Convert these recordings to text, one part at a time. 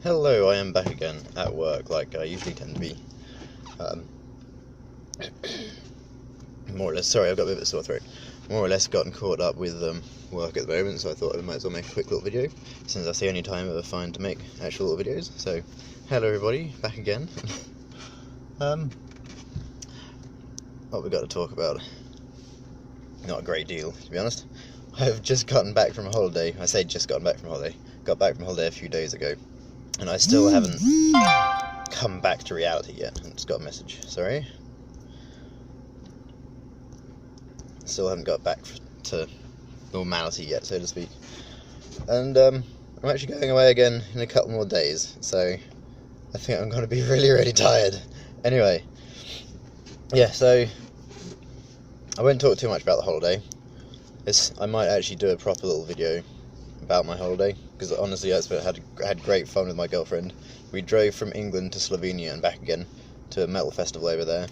Hello, I am back again at work, like I usually tend to be. Um, More or less, sorry, I've got a bit of a sore throat. More or less gotten caught up with work at the moment, so I thought I might as well make a quick little video, since that's the only time I ever find to make actual little videos. So, hello everybody, back again. What we got to talk about? Not a great deal, to be honest. I've just gotten back from a holiday. I say just gotten back from a holiday. Got back from a holiday a few days ago, and I still haven't come back to reality yet. I just got a message, sorry. Still haven't got back to normality yet, so to speak. And I'm actually going away again in a couple more days, so I think I'm going to be really, really tired. Anyway, yeah, so I won't talk too much about the holiday. I might actually do a proper little video about my holiday, because honestly I had great fun with my girlfriend. We drove from England to Slovenia and back again to a metal festival over there,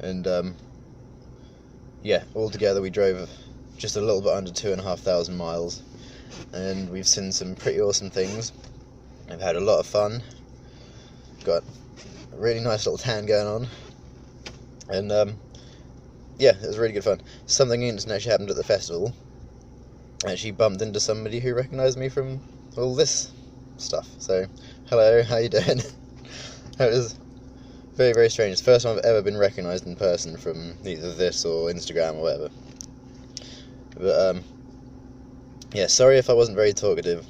and yeah, altogether we drove just a little bit under 2,500 miles, and we've seen some pretty awesome things. I've had a lot of fun, got a really nice little tan going on, and yeah, it was really good fun. Something interesting actually happened at the festival. I actually bumped into somebody who recognised me from all this stuff. So, hello, how you doing? It was very, very strange. It's the first time I've ever been recognised in person from either this or Instagram or whatever. But, yeah, sorry if I wasn't very talkative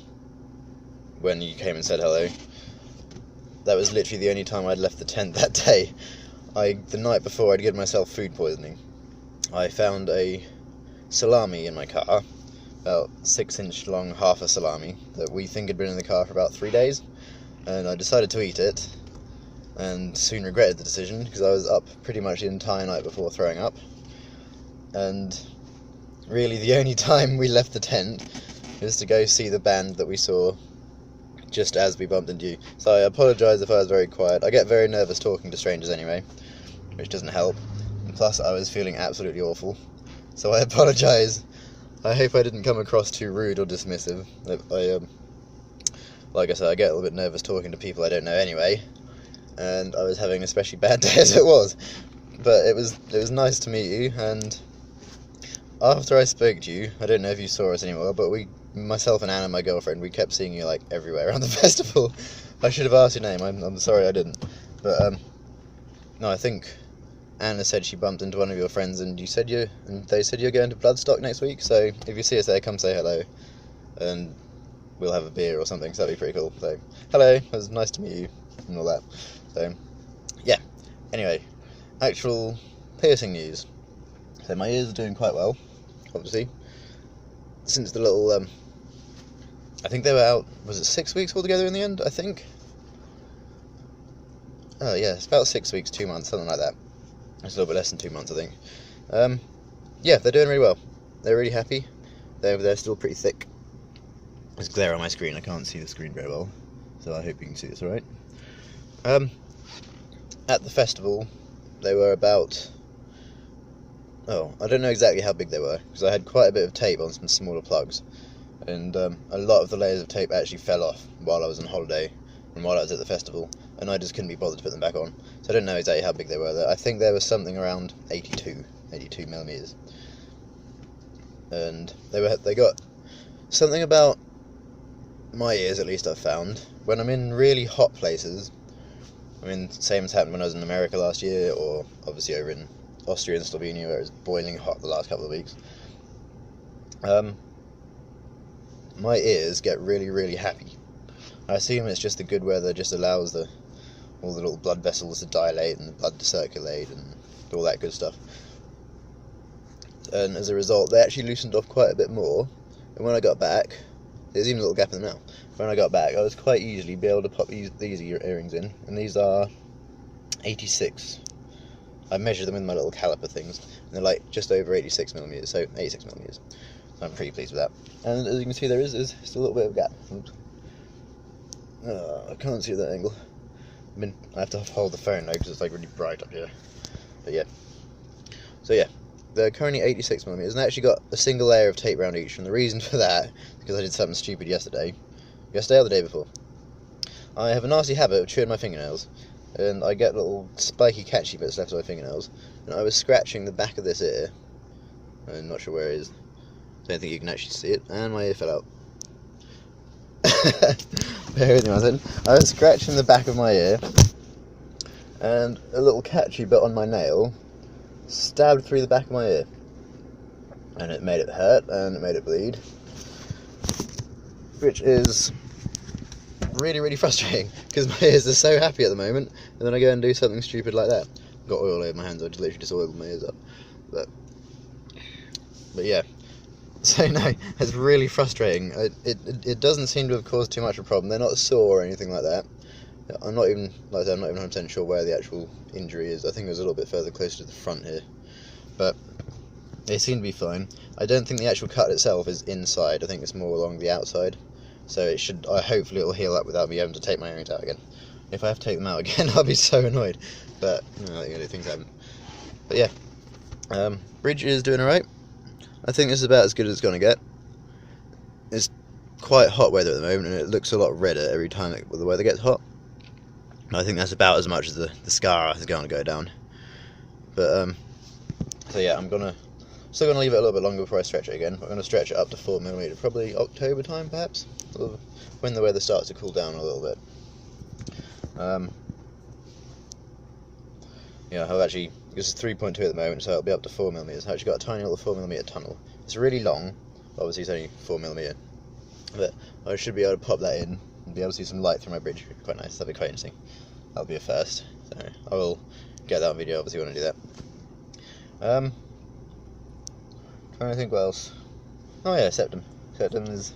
when you came and said hello. That was literally the only time I'd left the tent that day. The night before, I'd given myself food poisoning. I found a salami in my car, about 6-inch long, half a salami, that we think had been in the car for about 3 days, and I decided to eat it, and soon regretted the decision, because I was up pretty much the entire night before throwing up, and really the only time we left the tent was to go see the band that we saw just as we bumped into you. So I apologise if I was very quiet. I get very nervous talking to strangers anyway, which doesn't help, and plus I was feeling absolutely awful, so I apologise. I hope I didn't come across too rude or dismissive. Like I said, I get a little bit nervous talking to people I don't know anyway, and I was having an especially bad day as it was. But it was nice to meet you, and after I spoke to you, I don't know if you saw us anymore, but myself and Anna, my girlfriend, we kept seeing you like everywhere around the festival. I should have asked your name. I'm sorry I didn't. But no, I think Anna said she bumped into one of your friends, and they said you're going to Bloodstock next week, so if you see us there, come say hello, and we'll have a beer or something, so that'd be pretty cool. So, hello, it was nice to meet you, and all that. So, yeah, anyway, actual piercing news. So my ears are doing quite well, obviously, since the little, I think they were out, was it 6 weeks altogether in the end, I think? Oh yeah, it's about 6 weeks, 2 months, something like that. It's a little bit less than 2 months, I think. Yeah, they're doing really well. They're really happy. They're still pretty thick. There's glare on my screen. I can't see the screen very well, so I hope you can see this all right. At the festival, they were about... Oh, I don't know exactly how big they were, because I had quite a bit of tape on some smaller plugs, and a lot of the layers of tape actually fell off while I was on holiday and while I was at the festival, and I just couldn't be bothered to put them back on. So I don't know exactly how big they were. I think there was something around 82 millimeters, and they got something about my ears, at least I've found, when I'm in really hot places. I mean, same as happened when I was in America last year, or obviously over in Austria and Slovenia, where it was boiling hot the last couple of weeks. My ears get really, really happy. I assume it's just the good weather just allows all the little blood vessels to dilate and the blood to circulate and all that good stuff. And as a result, they actually loosened off quite a bit more. And when I got back, there's even a little gap in them now. When I got back, I was quite easily be able to pop these earrings in, and these are 86. I measured them with my little caliper things, and they're like just over 86 millimeters, so 86 millimeters. So I'm pretty pleased with that. And as you can see, there is still a little bit of a gap. I can't see that angle. I have to hold the phone now because it's like really bright up here. But yeah. So yeah, they're currently 86 millimeters, and I actually got a single layer of tape around each. And the reason for that is because I did something stupid yesterday or the day before. I have a nasty habit of chewing my fingernails, and I get little spiky catchy bits left on my fingernails, and I was scratching the back of this ear. I'm not sure where it is. Don't think you can actually see it, and my ear fell out. Bear with me one second. I was scratching the back of my ear, and a little catchy bit on my nail stabbed through the back of my ear, and it made it hurt, and it made it bleed, which is really, really frustrating, because my ears are so happy at the moment, and then I go and do something stupid like that. Got oil over my hands, I literally just oiled my ears up, but yeah. So no, it's really frustrating. It doesn't seem to have caused too much of a problem. They're not sore or anything like that. I'm not even, like I said, I'm not even 100% sure where the actual injury is. I think it was a little bit further closer to the front here, but they seem to be fine. I don't think the actual cut itself is inside. I think it's more along the outside. So it should, hopefully it'll heal up without me having to take my earrings out again. If I have to take them out again, I'll be so annoyed. But things happen. But yeah, bridge is doing alright. I think this is about as good as it's going to get. It's quite hot weather at the moment, and it looks a lot redder every time the weather gets hot. I think that's about as much as the scar is going to go down. But so yeah, still gonna leave it a little bit longer before I stretch it again. I'm gonna stretch it up to 4mm, probably October time, perhaps, when the weather starts to cool down a little bit. Yeah, I've actually, this is 3.2 at the moment, so it'll be up to 4mm. I've actually got a tiny little 4mm tunnel. It's really long, obviously it's only 4mm, but I should be able to pop that in and be able to see some light through my bridge. Quite nice, that'll be quite interesting. That'll be a first, so I will get that on video, obviously when I do that. Trying to think what else. Oh yeah, septum. Septum is,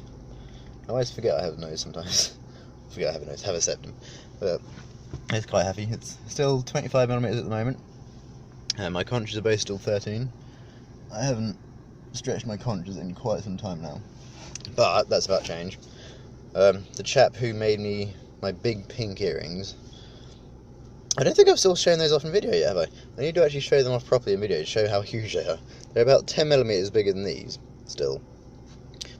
I always forget I have a nose sometimes. Forget I have a nose, have a septum. But it's quite heavy. It's still 25mm at the moment. My conches are both still 13. I haven't stretched my conches in quite some time now, but that's about to change. The chap who made me my big pink earrings, I don't think I've still shown those off in video yet, have I? I need to actually show them off properly in video to show how huge they are. They're about 10mm bigger than these, still,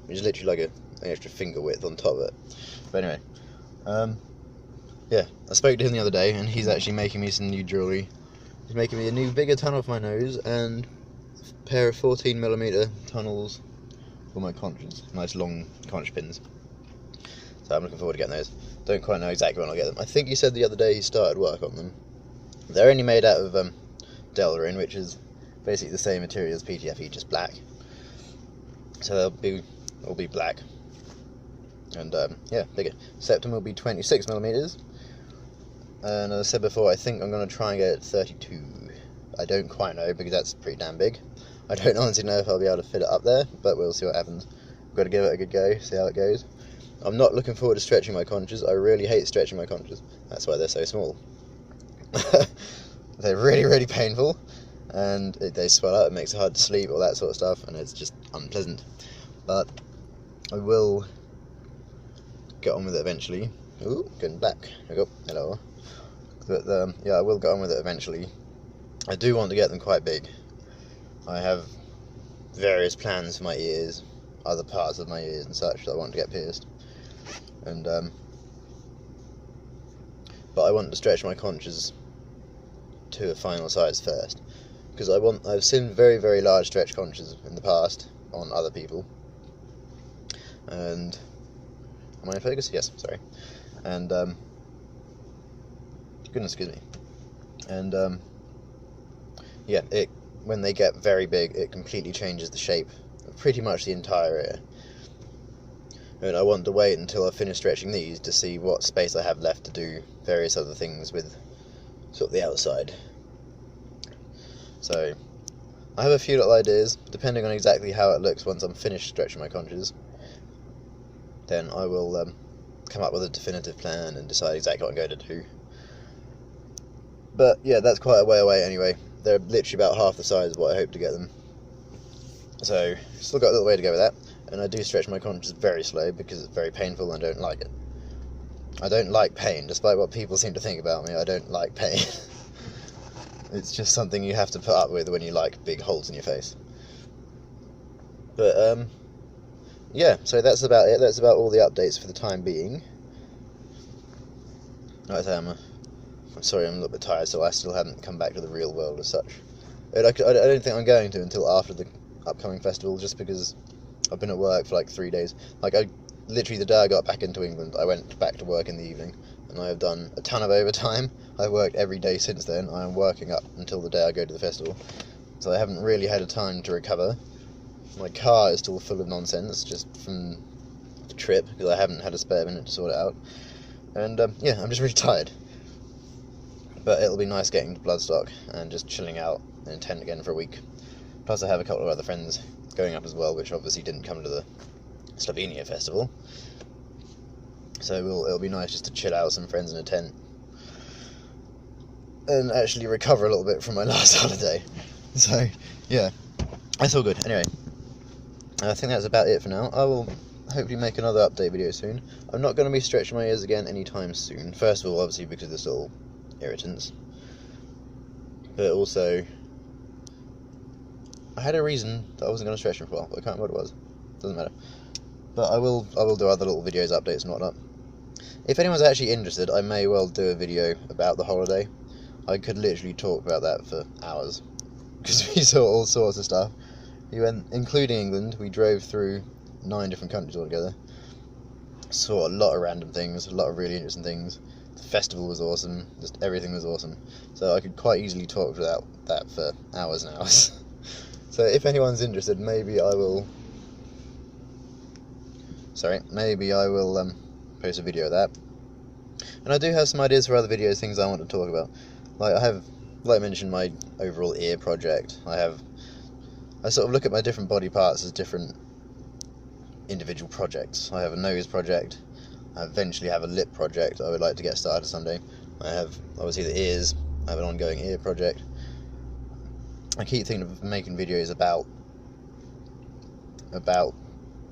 which is literally like an extra finger width on top of it. But anyway, yeah, I spoke to him the other day, and he's actually making me some new jewellery. He's making me a new bigger tunnel for my nose, and a pair of 14mm tunnels for my conches. Nice long conch pins. So I'm looking forward to getting those. Don't quite know exactly when I'll get them. I think he said the other day he started work on them. They're only made out of Delrin, which is basically the same material as PTFE, just black. So they'll all be black. And yeah, bigger. Septum will be 26mm. And as I said before, I think I'm going to try and get it 32. I don't quite know, because that's pretty damn big. I don't honestly know if I'll be able to fit it up there, but we'll see what happens. Got to give it a good go, see how it goes. I'm not looking forward to stretching my conches. I really hate stretching my conches. That's why they're so small. They're really, really painful, and they swell up, it makes it hard to sleep, all that sort of stuff, and it's just unpleasant. But I will get on with it eventually. Ooh, getting black. There we go. Hello. But yeah, I will get on with it eventually. I do want to get them quite big. I have various plans for my ears, other parts of my ears and such that I want to get pierced. And but I want to stretch my conches to a final size first, because I've seen very, very large stretch conches in the past on other people. And am I in focus? Yes, sorry. And goodness, excuse me. And yeah, when they get very big, it completely changes the shape of pretty much the entire ear. And I want to wait until I finish stretching these to see what space I have left to do various other things with sort of the outside. So I have a few little ideas, depending on exactly how it looks once I'm finished stretching my conches. Then I will come up with a definitive plan and decide exactly what I'm going to do. But yeah, that's quite a way away anyway. They're literally about half the size of what I hope to get them. So still got a little way to go with that. And I do stretch my conches very slow because it's very painful and I don't like it. I don't like pain, despite what people seem to think about me. I don't like pain. It's just something you have to put up with when you like big holes in your face. But yeah, so that's about it. That's about all the updates for the time being. like I say, I'm sorry I'm a little bit tired, so I still haven't come back to the real world as such. I don't think I'm going to until after the upcoming festival, just because I've been at work for like 3 days. Like, literally the day I got back into England, I went back to work in the evening, and I have done a ton of overtime. I've worked every day since then. I am working up until the day I go to the festival, so I haven't really had a time to recover. My car is still full of nonsense, just from the trip, because I haven't had a spare minute to sort it out. And yeah, I'm just really tired. But it'll be nice getting to Bloodstock and just chilling out in a tent again for a week. Plus I have a couple of other friends going up as well, which obviously didn't come to the Slovenia festival. So it'll be nice just to chill out with some friends in a tent and actually recover a little bit from my last holiday. So yeah, that's all good. Anyway, I think that's about it for now. I will hopefully make another update video soon. I'm not going to be stretching my ears again anytime soon. First of all, obviously because of this little irritants, but also I had a reason that I wasn't going to stretch them for a while, but I can't remember what it was. Doesn't matter. But I will do other little videos, updates and whatnot. If anyone's actually interested, I may well do a video about the holiday. I could literally talk about that for hours, because we saw all sorts of stuff. We went, including England, we drove through 9 different countries altogether. Saw a lot of random things, a lot of really interesting things. The festival was awesome, just everything was awesome. So I could quite easily talk about that for hours and hours. So if anyone's interested, maybe I will post a video of that. And I do have some ideas for other videos, things I want to talk about. Like I mentioned, my overall ear project. I sort of look at my different body parts as different individual projects. I have a nose project. I eventually have a lip project I would like to get started someday. I have, obviously, the ears. I have an ongoing ear project. I keep thinking of making videos about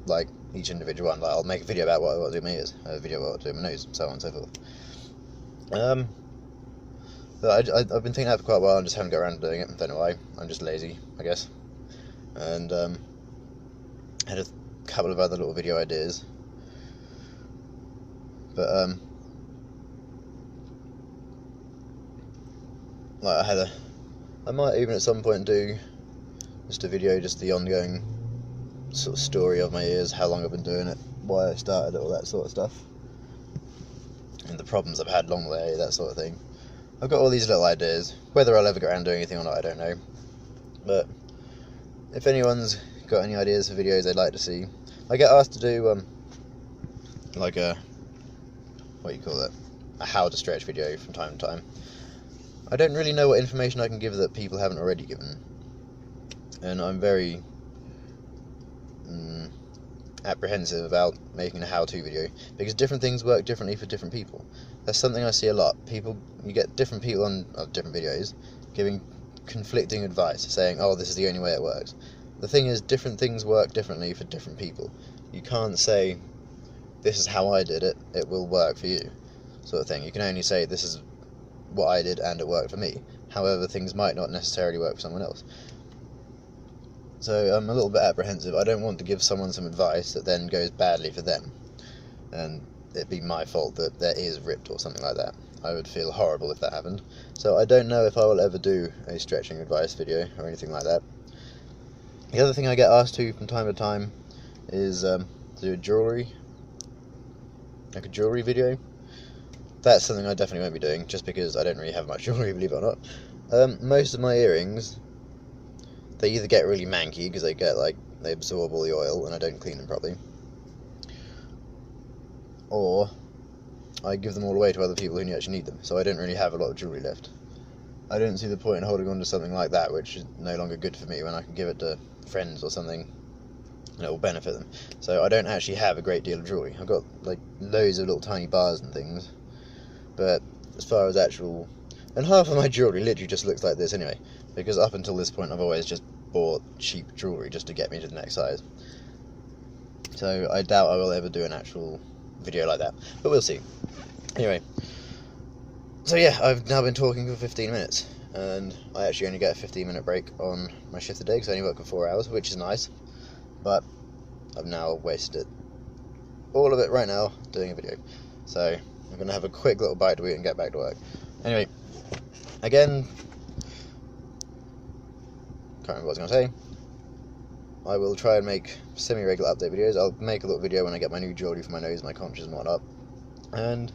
like each individual one. Like, I'll make a video about what I want to do with my ears, a video about what I do with my nose, so on and so forth. But I've been thinking that for quite a while and just haven't got around to doing it. Don't know why. I'm just lazy, I guess. And had a couple of other little video ideas. But like I might even at some point do just a video, just the ongoing sort of story of my ears, how long I've been doing it, why I started it, all that sort of stuff, and the problems I've had along the way, that sort of thing. I've got all these little ideas. Whether I'll ever get around doing anything or not, I don't know. But if anyone's got any ideas for videos they'd like to see, I get asked to do like a how to stretch video from time to time. I don't really know what information I can give that people haven't already given, and I'm very apprehensive about making a how-to video, because different things work differently for different people. That's something I see a lot. You get different people on different videos giving conflicting advice, saying, oh, this is the only way it works. The thing is, different things work differently for different people. You can't say, this is how I did it, it will work for you, sort of thing. You can only say, this is what I did and it worked for me. However, things might not necessarily work for someone else. So I'm a little bit apprehensive. I don't want to give someone some advice that then goes badly for them, and it'd be my fault that their ears ripped or something like that. I would feel horrible if that happened. So I don't know if I will ever do a stretching advice video or anything like that. The other thing I get asked to from time to time is to do a jewellery video. That's something I definitely won't be doing, just because I don't really have much jewellery, believe it or not. Most of my earrings, they either get really manky because they absorb all the oil and I don't clean them properly, or I give them all away to other people who actually need them, so I don't really have a lot of jewellery left. I don't see the point in holding on to something like that, which is no longer good for me, when I can give it to friends or something and it will benefit them. So I don't actually have a great deal of jewellery. I've got like loads of little tiny bars and things, but as far as actual... And half of my jewellery literally just looks like this anyway, because up until this point I've always just bought cheap jewellery just to get me to the next size. So I doubt I will ever do an actual video like that, but we'll see. Anyway, so yeah, I've now been talking for 15 minutes, and I actually only get a 15-minute break on my shift a day, because I only work for 4 hours, which is nice, but I've now wasted all of it right now doing a video. So I'm going to have a quick little bite to eat and get back to work. Anyway, again, can't remember what I was going to say. I will try and make semi-regular update videos. I'll make a little video when I get my new jewellery for my nose, my conches and whatnot. And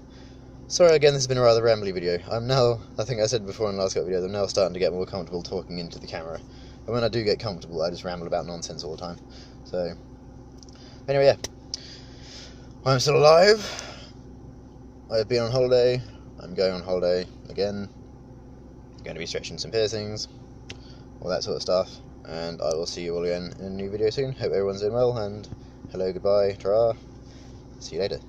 sorry again, this has been a rather rambly video. I'm now, I think I said before in the last couple of videos, I'm now starting to get more comfortable talking into the camera. And when I do get comfortable, I just ramble about nonsense all the time. So, anyway, yeah. I'm still alive. I've been on holiday. I'm going on holiday again. I'm going to be stretching some piercings, all that sort of stuff. And I will see you all again in a new video soon. Hope everyone's doing well, and hello, goodbye, ta-ra. See you later.